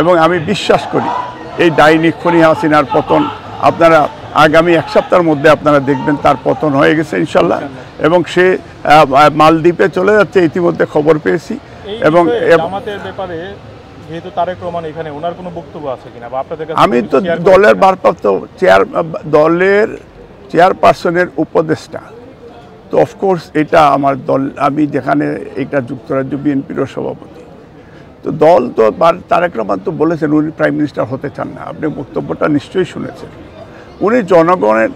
এবং আমি বিশ্বাস করি এই ডাইনি খুনি হাসিনার পতন আপনারা আগামী এক সপ্তাহের মধ্যে আপনারা দেখবেন তার পতন হয়ে গেছে ইনশাল্লাহ, এবং সে মালদ্বীপে চলে যাচ্ছে ইতিমধ্যে খবর পেয়েছি। এবং জামাতের ব্যাপারে যেহেতু তারেক রহমান এখানে, ওনার কোনো বক্তব্য আছে কিনা বা আপনাদের কাছে? আমি তো দলের ভারপ্রাপ্ত দলের চেয়ারপারসনের উপদেষ্টা, তো অফকোর্স এটা আমার দল, আমি যেখানে এটা যুক্তরাজ্য বিএনপিরও সভাপতি, তো দল তো তারেক রহমান তো বলেছেন উনি প্রাইম মিনিস্টার হতে চান না। আপনি বক্তব্যটা নিশ্চয়ই শুনেছেন। উনি জনগণের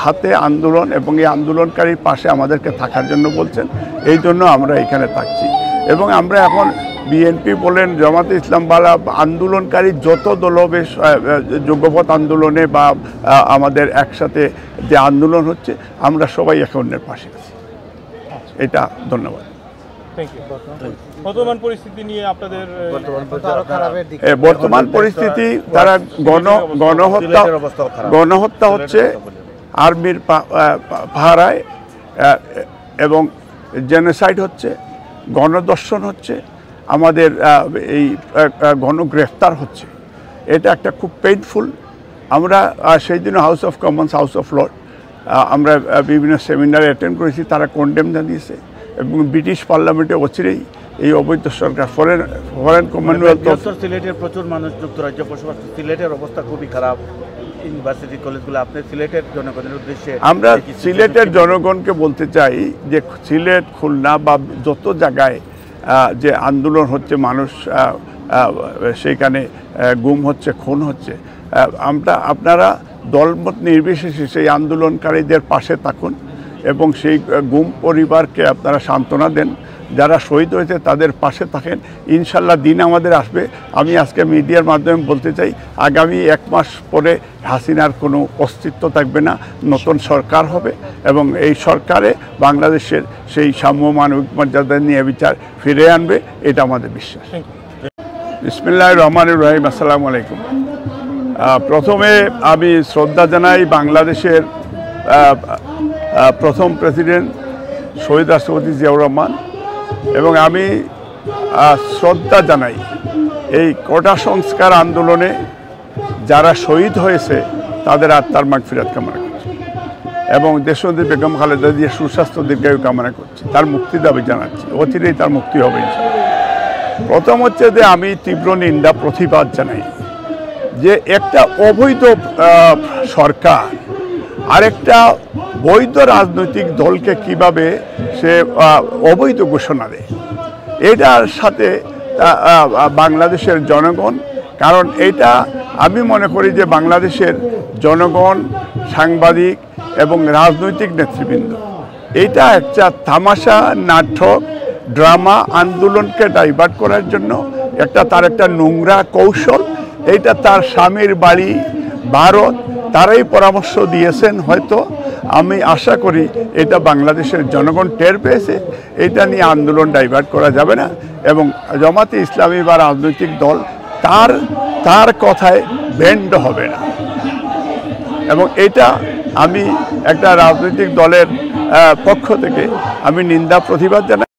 হাতে আন্দোলন এবং এই আন্দোলনকারীর পাশে আমাদেরকে থাকার জন্য বলছেন, এই জন্য আমরা এখানে থাকছি। এবং আমরা এখন বিএনপি বলেন, জামাতে ইসলাম বা আন্দোলনকারী যত দল হবে যোগ্যপথ আন্দোলনে বা আমাদের একসাথে যে আন্দোলন হচ্ছে, আমরা সবাই একে অন্যের পাশে আছি। এটা ধন্যবাদ। বর্তমান পরিস্থিতি নিয়ে আপনাদের বর্তমান পরিস্থিতি, তারা গণহত্যা হচ্ছে আর্মির পাহারায়, এবং জেনোসাইড হচ্ছে, গণদর্শন হচ্ছে, আমাদের এই গণগ্রেফতার হচ্ছে। এটা একটা খুব পেইনফুল। আমরা সেই দিন house of Commons, house of Lord আমরা বিভিন্ন সেমিনারে অ্যাটেন্ড করেছি, তারা কন্ডেম জানিয়েছে। এবং ব্রিটিশ পার্লামেন্টে অচিরেই এই অবৈধ সরকার ফরেন কমনওয়েলথ, সিলেটের প্রচুর মানুষ যুক্তরাজ্য বসবাস, সিলেটের অবস্থা খুবই খারাপ। ইউনিভার্সিটি কলেজগুলো, আপনি সিলেটের জনগণের উদ্দেশ্যে? আমরা সিলেটের জনগণকে বলতে চাই যে সিলেট, খুলনা বা যত জায়গায় যে আন্দোলন হচ্ছে, মানুষ সেইখানে গুম হচ্ছে, খুন হচ্ছে, আপনারা দলমত নির্বিশেষে সেই আন্দোলনকারীদের পাশে থাকুন এবং সেই গুম পরিবারকে আপনারা সান্ত্বনা দেন। যারা শহীদ হয়েছে তাদের পাশে থাকেন। ইনশাল্লাহ দিন আমাদের আসবে। আমি আজকে মিডিয়ার মাধ্যমে বলতে চাই, আগামী 1 মাস পরে হাসিনার কোনো অস্তিত্ব থাকবে না, নতুন সরকার হবে এবং এই সরকারে বাংলাদেশের সেই সাম্য মানবিক মর্যাদা নিয়ে বিচার ফিরে আনবে, এটা আমাদের বিশ্বাস। বিসমিল্লাহির রহমানির রহিম। আসসালামু আলাইকুম। প্রথমে আমি শ্রদ্ধা জানাই বাংলাদেশের প্রথম প্রেসিডেন্ট শহীদ রাষ্ট্রপতি জিয়াউর রহমান, এবং আমি শ্রদ্ধা জানাই এই কোটা সংস্কার আন্দোলনে যারা শহীদ হয়েছে তাদের আত্মার মাগফিরাত কামনা করছি এবং দেশনেত্রী বেগম খালেদা জিয়ার সুস্বাস্থ্য দীর্ঘায়ু কামনা করছি, তার মুক্তি দাবি জানাচ্ছি। অচিরেই তার মুক্তি হবে ইনশাআল্লাহ। প্রথম হচ্ছে যে আমি তীব্র নিন্দা প্রতিবাদ জানাই যে একটা অবৈধ সরকার আরেকটা বৈধ রাজনৈতিক দলকে কিভাবে সে অবৈধ ঘোষণা দেয়। এটার সাথে বাংলাদেশের জনগণ, কারণ এটা আমি মনে করি যে বাংলাদেশের জনগণ, সাংবাদিক এবং রাজনৈতিক নেতৃবৃন্দ, এটা একটা তামাশা, নাটক, ড্রামা, আন্দোলনকে ডাইভার্ট করার জন্য তার একটা নোংরা কৌশল। এইটা তার স্বামীর বাড়ি ভারত, তারাই পরামর্শ দিয়েছেন হয়তো। আমি আশা করি এটা বাংলাদেশের জনগণ টের পেয়েছে। এটা নিয়ে আন্দোলন ডাইভার্ট করা যাবে না এবং জামাতে ইসলামী বা রাজনৈতিক দল তার কথায় বেন্ড হবে না। এবং এটা আমি একটা রাজনৈতিক দলের পক্ষ থেকে আমি নিন্দা প্রতিবাদ জানাই।